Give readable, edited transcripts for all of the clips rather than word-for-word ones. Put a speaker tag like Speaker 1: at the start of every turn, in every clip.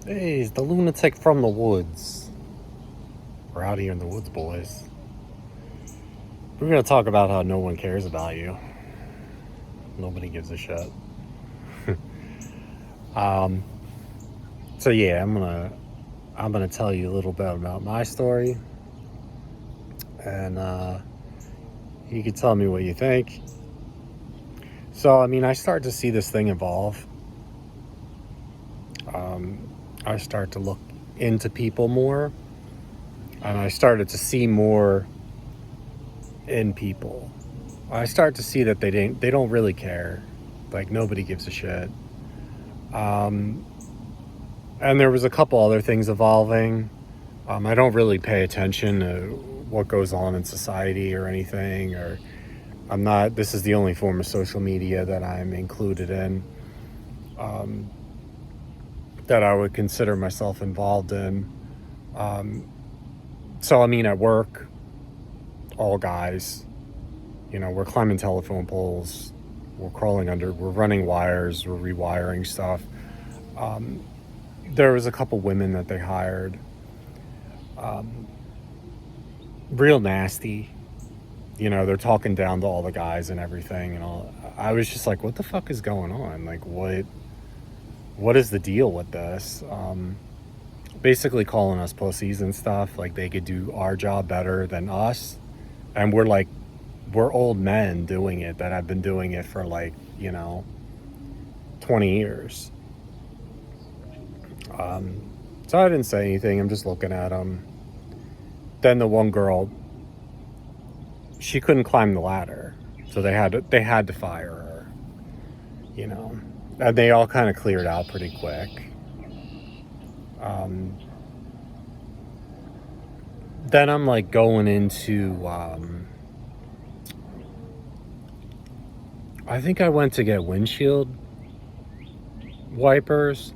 Speaker 1: Hey, it's the lunatic from the woods. We're out here in the woods, boys. We're gonna talk about how no one cares about you. Nobody gives a shit. um, so yeah, I'm gonna tell you a little bit about my story, and you can tell me what you think. So I start to see this thing evolve. I start to look into people more, and I started to see more in people. I start to see that they don't really care. Like nobody gives a shit. Um, and there was a couple other things evolving. I don't really pay attention to what goes on in society or anything, or I'm not. This is the only form of social media that I'm included in, um, that I would consider myself involved in. Um, at work, all guys. We're climbing telephone poles, we're running wires, we're rewiring stuff. Um, there was a couple women that they hired, um, real nasty. They're talking down to all the guys and everything, and all. I was just like, what the fuck is going on? Like, what is the deal with this? Basically calling us pussies and stuff. Like they could do our job better than us, and we're old men doing it that have been doing it for 20 years. So I didn't say anything. I'm just looking at them. Then the one girl, she couldn't climb the ladder, so they had to fire her. And they all kind of cleared out pretty quick. Then I'm like going into. I think I went to get windshield wipers,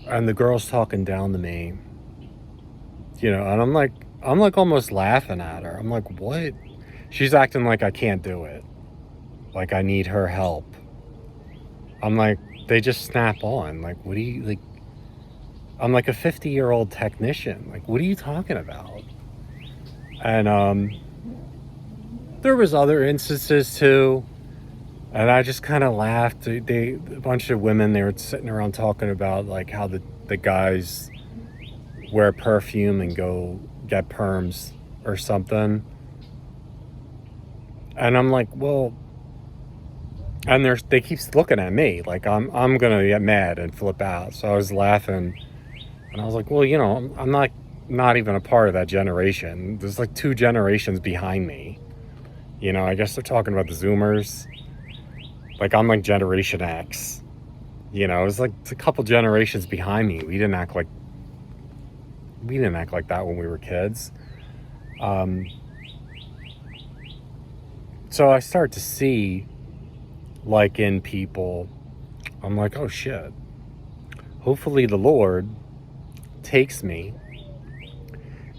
Speaker 1: and the girl's talking down to me. And I'm like almost laughing at her. I'm like, what? She's acting like I can't do it. Like I need her help. I'm like, they just snap on. Like, what do you like? I'm like a 50-year-old technician. Like, what are you talking about? And there was other instances too. And I just kind of laughed. A bunch of women, they were sitting around talking about like how the guys wear perfume and go get perms or something. And I'm like, well, and they keep looking at me like I'm gonna get mad and flip out. So I was laughing, and I was like, well, I'm not even a part of that generation. There's like 2 generations behind me. I guess they're talking about the Zoomers. Like I'm like Generation X. It's like it's a couple generations behind me. We didn't act like that when we were kids. So I start to see, like in people, I'm like, oh shit. Hopefully the Lord takes me,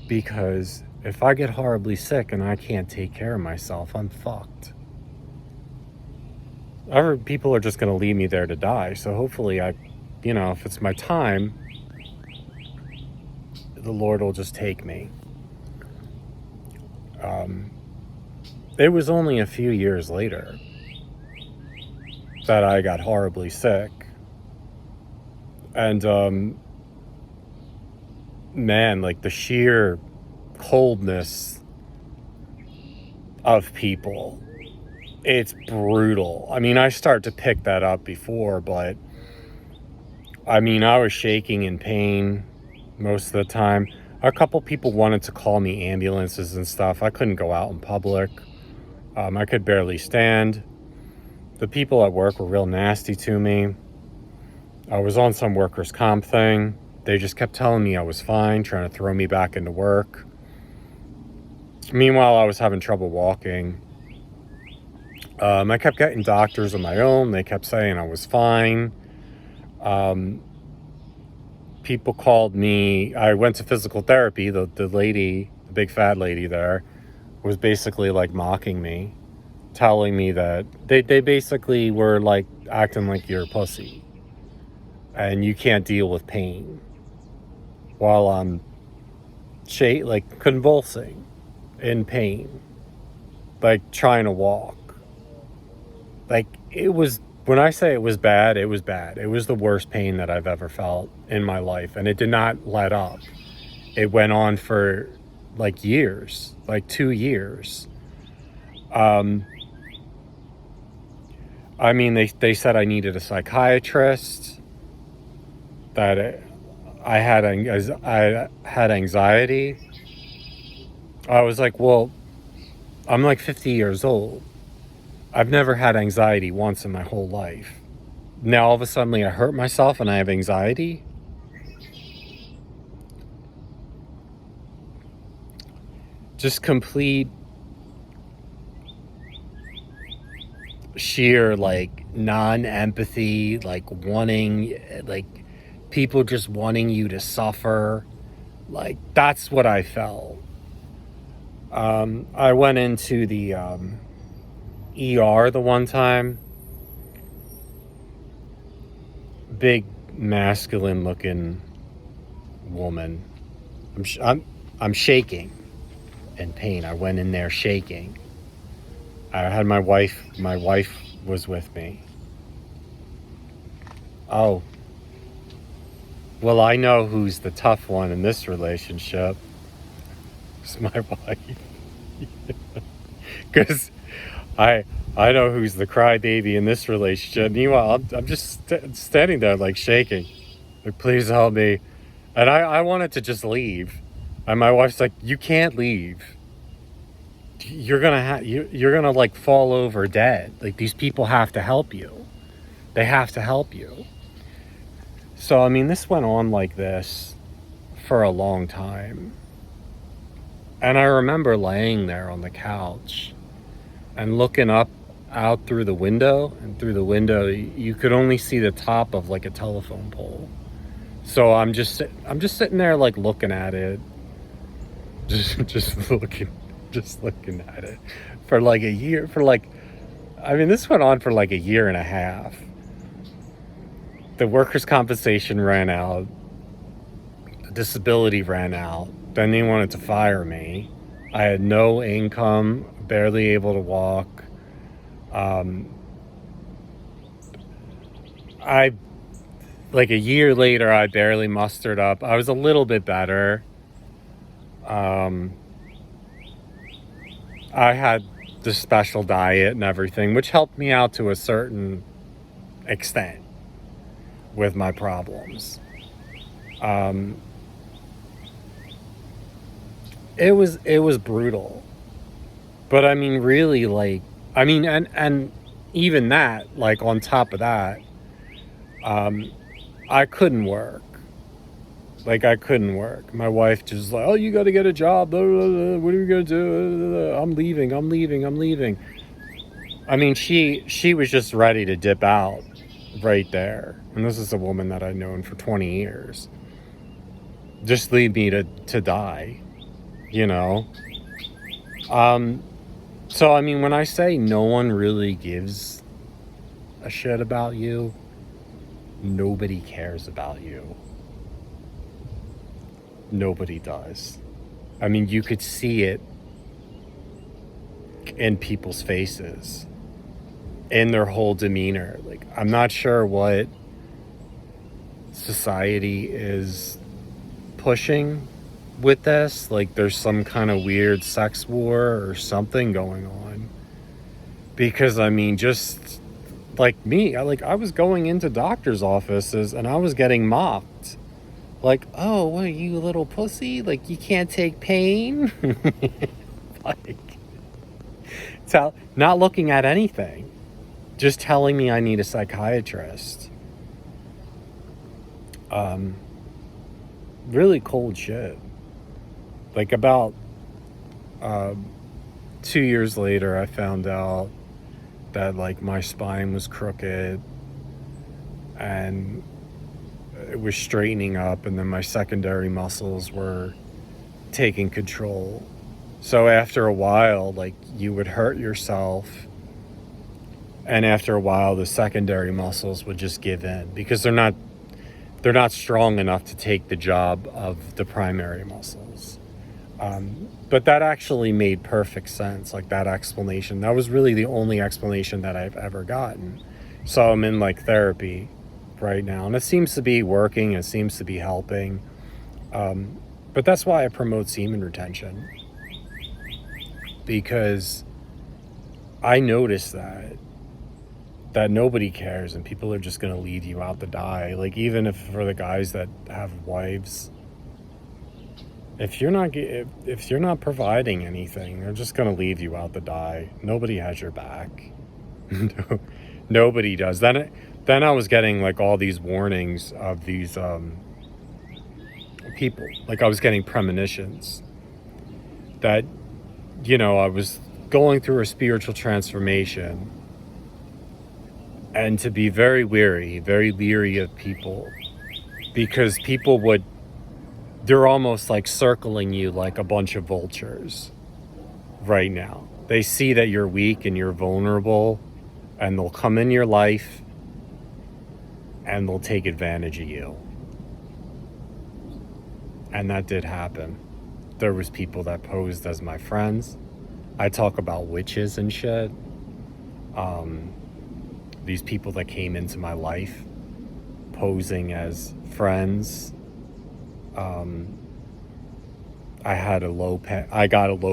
Speaker 1: because if I get horribly sick and I can't take care of myself, I'm fucked. People are just going to leave me there to die. So hopefully if it's my time, the Lord will just take me. It was only a few years later that I got horribly sick. And, man, like the sheer coldness of people, it's brutal. I start to pick that up before, but I was shaking in pain most of the time. A couple people wanted to call me ambulances and stuff. I couldn't go out in public. I could barely stand. The people at work were real nasty to me. I was on some workers' comp thing. They just kept telling me I was fine, trying to throw me back into work. Meanwhile, I was having trouble walking. I kept getting doctors of my own. They kept saying I was fine. People called me. I went to physical therapy. The lady, the big fat lady there, was basically like mocking me, telling me that they basically were like acting like you're a pussy. and you can't deal with pain while I'm like convulsing in pain, like trying to walk. Like it was, when I say it was bad, it was bad. It was the worst pain that I've ever felt in my life, and it did not let up. It went on for like years, like 2 years. I mean, they said I needed a psychiatrist, that I had anxiety. I was like, well, I'm like 50 years old. I've never had anxiety once in my whole life. Now all of a sudden I hurt myself and I have anxiety. Just complete sheer like non-empathy, like wanting, like people just wanting you to suffer. Like that's what I felt. I went into the ER the one time. Big masculine looking woman. I'm shaking in pain. I went in there shaking. I had my wife was with me. Oh, well, I know who's the tough one in this relationship. It's my wife. Because I know who's the crybaby in this relationship. Meanwhile, I'm just standing there like shaking. Like, please help me. And I wanted to just leave. And my wife's like, you can't leave. You're gonna like fall over dead. Like, these people have to help you. They have to help you. So I mean, this went on like this for a long time. And I remember laying there on the couch and looking up out through the window, and through the window you could only see the top of like a telephone pole. So I'm just sitting there like looking at it, just looking at it for like a year. I mean, this went on for like a year and a half. The workers' compensation ran out, the disability ran out. Then they wanted to fire me. I had no income, barely able to walk. I like a year later, I barely mustered up. I was a little bit better. I had the special diet and everything, which helped me out to a certain extent with my problems. It was brutal, but I mean, really, like, I mean, and even that, like, on top of that, I couldn't work. Like, I couldn't work. My wife just like, oh, you got to get a job. Blah, blah, blah. What are you gonna do? I'm leaving. I mean, she was just ready to dip out right there. And this is a woman that I'd known for 20 years. Just leave me to die, you know? So, I mean, when I say no one really gives a shit about you, nobody cares about you. Nobody does. I mean, you could see it in people's faces, in their whole demeanor. Like, I'm not sure what society is pushing with this. Like, there's some kind of weird sex war or something going on. Because, I mean, just like me, I was going into doctor's offices and I was getting mocked. Like, oh, what are you, a little pussy? Like, you can't take pain? Like, not looking at anything. Just telling me I need a psychiatrist. Really cold shit. Like, about 2 years later, I found out that, like, my spine was crooked and it was straightening up, and then my secondary muscles were taking control. So after a while, like, you would hurt yourself, and after a while the secondary muscles would just give in, because they're not they're not strong enough to take the job of the primary muscles. But that actually made perfect sense. Like that explanation, that was really the only explanation that I've ever gotten. So I'm in like therapy right now, and it seems to be working. It seems to be helping. But that's why I promote semen retention, because I noticed that nobody cares and people are just going to leave you out to die. Like, even if for the guys that have wives, if you're not providing anything, they're just going to leave you out to die. Nobody has your back. Nobody does. Then I was getting like all these warnings of these people. Like, I was getting premonitions that, I was going through a spiritual transformation, and to be very leery of people, because they're almost like circling you like a bunch of vultures right now. They see that you're weak and you're vulnerable, and they'll come in your life and they'll take advantage of you. And that did happen. There was people that posed as my friends. I talk about witches and shit. These people that came into my life posing as friends. I got a low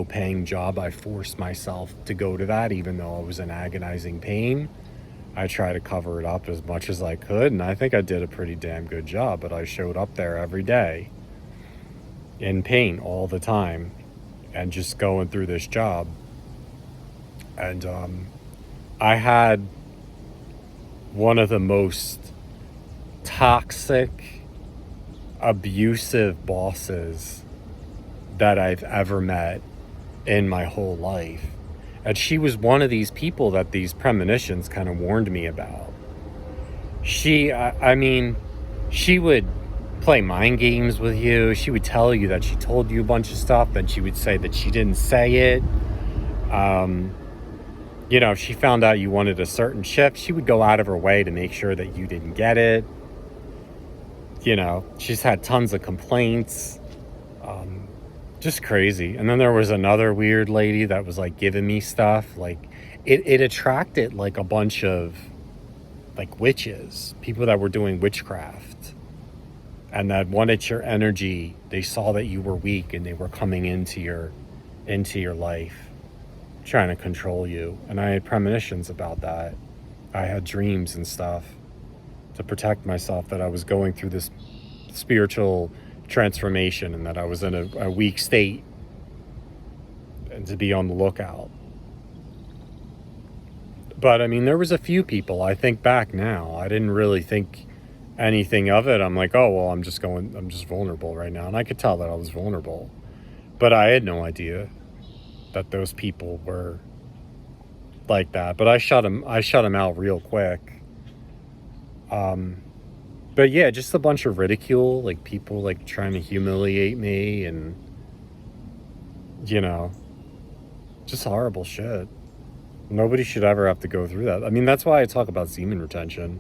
Speaker 1: paying job. I forced myself to go to that, even though I was in agonizing pain. I tried to cover it up as much as I could, and I think I did a pretty damn good job, but I showed up there every day in pain all the time and just going through this job. And I had one of the most toxic, abusive bosses that I've ever met in my whole life. And she was one of these people that these premonitions kind of warned me about. She would play mind games with you. She would tell you that she told you a bunch of stuff, then she would say that she didn't say it. If she found out you wanted a certain shift, she would go out of her way to make sure that you didn't get it. She's had tons of complaints. Just crazy. And then there was another weird lady that was like giving me stuff. Like it attracted like a bunch of like witches, people that were doing witchcraft, and that wanted your energy. They saw that you were weak and they were coming into your life, trying to control you. And I had premonitions about that. I had dreams and stuff to protect myself, that I was going through this spiritual transformation and that I was in a weak state, and to be on the lookout. But there was a few people. I think back now, I didn't really think anything of it. I'm like, oh well, I'm just vulnerable right now. And I could tell that I was vulnerable, but I had no idea that those people were like that. But I shut them out real quick. But yeah, just a bunch of ridicule, like people like trying to humiliate me, and just horrible shit. Nobody should ever have to go through that. That's why I talk about semen retention,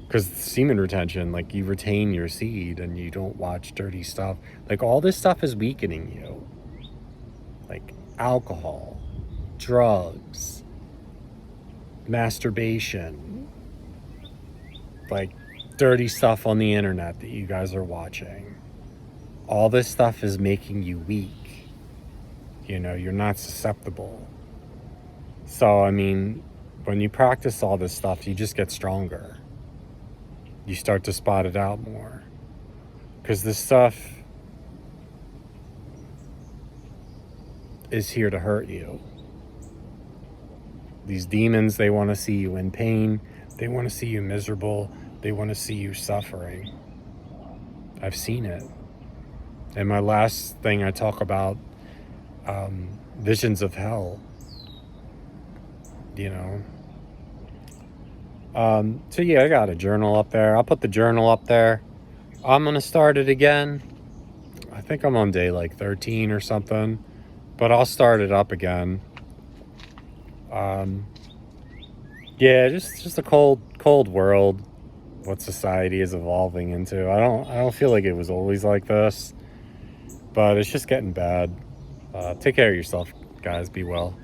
Speaker 1: because semen retention, like, you retain your seed and you don't watch dirty stuff. Like, all this stuff is weakening you, like alcohol, drugs, masturbation, like dirty stuff on the internet that you guys are watching. All this stuff is making you weak. You're not susceptible. So, when you practice all this stuff, you just get stronger. You start to spot it out more. Because this stuff is here to hurt you. These demons, they want to see you in pain. They want to see you miserable. They want to see you suffering. I've seen it. In my last thing, I talk about visions of hell. So yeah, I got a journal up there. I'll put the journal up there. I'm going to start it again. I think I'm on day like 13 or something, but I'll start it up again. Yeah, just a cold world. what society is evolving into. I don't feel like it was always like this, but it's just getting bad. Take care of yourself, guys. Be well.